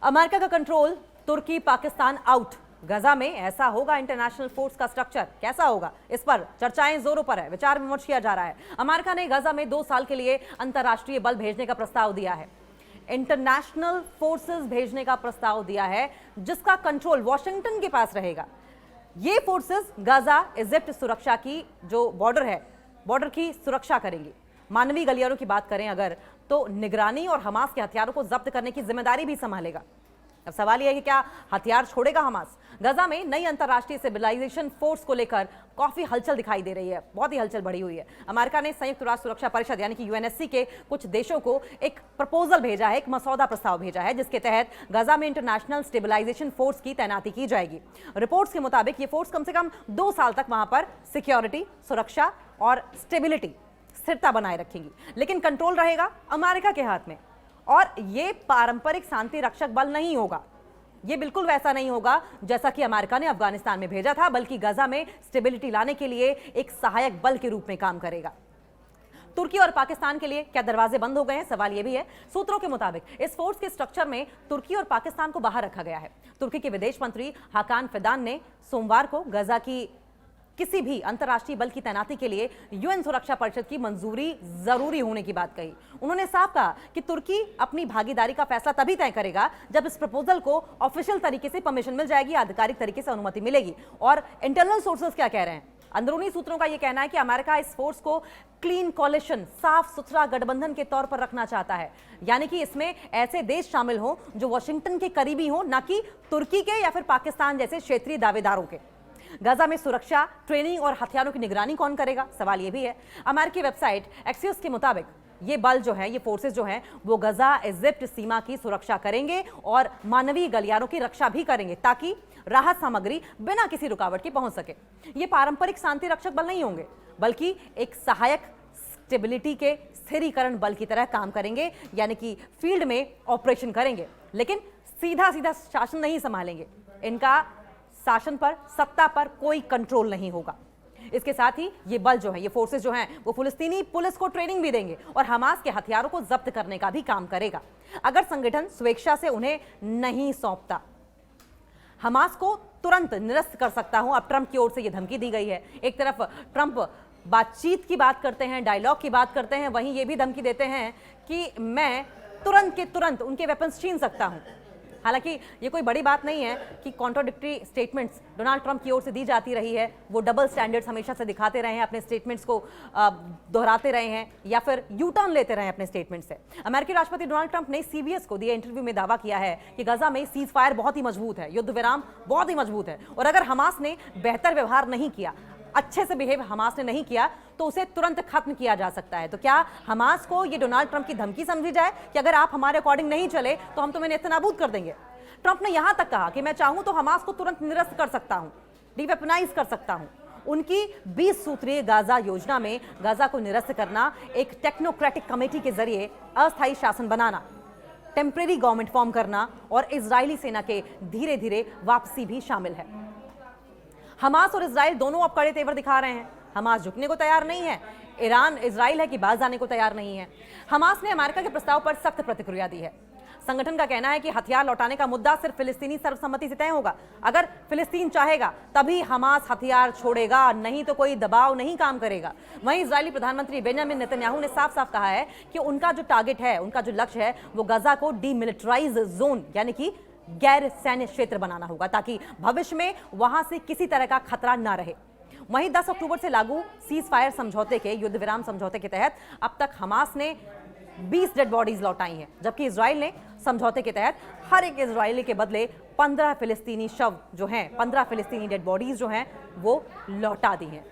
America का control, तुर्की Pakistan out. गजा में ऐसा होगा इंटरनेशनल फोर्स का स्ट्रक्चर, कैसा होगा, इस पर चर्चाएं जोरों पर है, विचार विमर्श किया जा रहा है। अमेरिका ने गजा में 2 साल के लिए अंतर्राष्ट्रीय बल भेजने का प्रस्ताव दिया है, इंटरनेशनल फोर्सेस भेजने का प्रस्ताव दिया है, जिसका कंट्रोल वॉशिंगटन के पास रहेगा। ये फोर्सेस गजा इजिप्ट सुरक्षा की जो बॉर्डर है, बॉर्डर की सुरक्षा करेंगी। मानवीय गलियारों की बात करें अगर, तो निगरानी और हमास के हथियारों को जब्त करने की जिम्मेदारी भी संभालेगा। अब सवाल यह है कि क्या हथियार छोड़ेगा हमास? गजा में नई अंतर्राष्ट्रीय सिविलाइजेशन फोर्स को लेकर काफी हलचल दिखाई दे रही है, बहुत ही हलचल बढ़ी हुई है। अमेरिका ने संयुक्त राष्ट्र सुरक्षा परिषद यानी कि यूएनएससी के कुछ देशों को एक प्रपोजल भेजा है, एक मसौदा प्रस्ताव भेजा है, जिसके तहत गजा में इंटरनेशनल स्टेबलाइजेशन फोर्स की तैनाती की जाएगी। रिपोर्ट्स के मुताबिक ये फोर्स कम से कम 2 साल तक वहां पर सिक्योरिटी, सुरक्षा और स्टेबिलिटी, स्थिरता बनाए रखेंगी। लेकिन कंट्रोल रहेगा अमेरिका के हाथ में, और ये पारंपरिक शांति रक्षक बल नहीं होगा। ये बिल्कुल वैसा नहीं होगा जैसा कि अमेरिका ने अफगानिस्तान में भेजा था, बल्कि गजा में स्टेबिलिटी लाने के लिए एक सहायक बल के रूप में काम करेगा। तुर्की और पाकिस्तान के लिए क्या दरवाजे बंद हो गए हैं? सवाल यह भी है। सूत्रों के मुताबिक इस फोर्स के स्ट्रक्चर में तुर्की और पाकिस्तान को बाहर रखा गया है। तुर्की के विदेश मंत्री हाकान फिदान ने सोमवार को गजा की किसी भी अंतर्राष्ट्रीय बल की तैनाती के लिए यूएन सुरक्षा परिषद की मंजूरी जरूरी होने की बात कही। उन्होंने साफ कहा कि तुर्की अपनी भागीदारी का फैसला तभी तय करेगा जब इस प्रपोजल को ऑफिशियल तरीके से परमिशन मिल जाएगी, आधिकारिक तरीके से अनुमति मिलेगी। और इंटरनल सोर्सेस क्या कह रहे हैं? अंदरूनी सूत्रों का यह कहना है कि अमेरिका इस फोर्स को क्लीन कॉलिशन, साफ सुथरा गठबंधन के तौर पर रखना चाहता है, यानी कि इसमें ऐसे देश शामिल हो जो वॉशिंगटन के करीबी हो, न कि तुर्की के या फिर पाकिस्तान जैसे क्षेत्रीय दावेदारों के। गजा में सुरक्षा, ट्रेनिंग और हथियारों की निगरानी कौन करेगा? सवाल यह भी है। अमेरिकी वेबसाइट एक्सियोस के मुताबिक ये बल जो है, ये फोर्सेस जो हैं, वो गजा इजिप्ट सीमा की सुरक्षा करेंगे और मानवीय गलियारों की रक्षा भी करेंगे, ताकि राहत सामग्री बिना किसी रुकावट के पहुंच सके। ये पारंपरिक शांति रक्षक बल नहीं होंगे, बल्कि एक सहायक स्टेबिलिटी के स्थिरीकरण बल की तरह काम करेंगे, यानी कि फील्ड में ऑपरेशन करेंगे, लेकिन सीधा सीधा शासन नहीं संभालेंगे। इनका शासन पर, सत्ता पर कोई कंट्रोल नहीं होगा। इसके साथ ही ये बल जो है, ये फोर्सेस जो हैं, वो फिलिस्तीनी पुलिस को ट्रेनिंग भी देंगे और हमास के हथियारों को जब्त करने का भी काम करेगा, अगर संगठन स्वेच्छा से उन्हें नहीं सौंपता। हमास को तुरंत निरस्त कर सकता हूं, अब ट्रंप की ओर से यह धमकी दी गई है। एक तरफ ट्रंप बातचीत की बात करते हैं, डायलॉग की बात करते हैं, वहीं ये भी धमकी देते हैं कि मैं तुरंत के तुरंत उनके वेपन्स छीन सकता हूं। हालांकि ये कोई बड़ी बाट नहीं है कि कॉन्ट्राडिक्टरी स्टेटमेंट्स डोनाल्ड ट्रंप की ओर से दी जाती रही है। वो डबल स्टैंडर्ड्स हमेशा से दिखाते रहे हैं, अपने स्टेटमेंट्स को दोहराते रहे हैं या फिर यू टर्न लेते रहे हैं अपने स्टेटमेंट से। अमेरिकी राष्ट्रपति डोनाल्ड ट्रंप ने सीबीएस को दिए इंटरव्यू में दावा किया है कि गजा में सीज फायर बहुत ही मजबूत है, युद्ध विराम बहुत ही मजबूत है, और अगर हमास ने बेहतर व्यवहार नहीं किया, अच्छे से बिहेव हमास ने नहीं किया, तो उसे तुरंत खत्म किया जा सकता है। तो क्या हमास को ये डोनाल्ड ट्रंप की धमकी समझी जाए कि अगर आप हमारे अकॉर्डिंग नहीं चले तो हम तुम्हें नेस्तनाबूद कर देंगे? ट्रंप ने यहां तक कहा कि मैं चाहूं तो हमास को तुरंत निरस्त कर सकता हूं, डिवेपनाइज कर सकता हूं। उनकी 20 सूत्रीय गाजा योजना में गाजा को निरस्त करना, एक टेक्नोक्रेटिक कमेटी के जरिए अस्थायी शासन बनाना, टेम्परेरी गवर्नमेंट फॉर्म करना और इजरायली सेना के धीरे धीरे वापसी भी शामिल है। हमास और इजराइल दोनों अब कड़े तेवर दिखा रहे हैं। हमास झुकने को तैयार नहीं है, ईरान इजराइल है कि बाज आने को तैयार नहीं है। हमास ने अमेरिका के प्रस्ताव पर सख्त प्रतिक्रिया दी है। संगठन का कहना है कि हथियार लौटाने का मुद्दा सिर्फ फिलिस्तीनी सर्वसम्मति से तय होगा। अगर फिलिस्तीन चाहेगा तभी हमास हथियार छोड़ेगा, नहीं तो कोई दबाव नहीं काम करेगा। वहीं इजरायली प्रधानमंत्री बेंजामिन नेतन्याहू ने साफ साफ कहा है कि उनका जो टारगेट है, उनका जो लक्ष्य है, वो गजा को डीमिलिटराइज जोन यानी कि गैर सैन्य क्षेत्र बनाना होगा, ताकि भविष्य में वहां से किसी तरह का खतरा ना रहे। वहीं 10 अक्टूबर से लागू सीज फायर समझौते के, युद्ध विराम समझौते के तहत अब तक हमास ने 20 डेड बॉडीज लौटाई हैं, जबकि इजराइल ने समझौते के तहत हर एक इजरायली के बदले 15 फिलिस्तीनी शव जो हैं, 15 फिलिस्तीनी डेड बॉडीज जो हैं, वो लौटा दी हैं।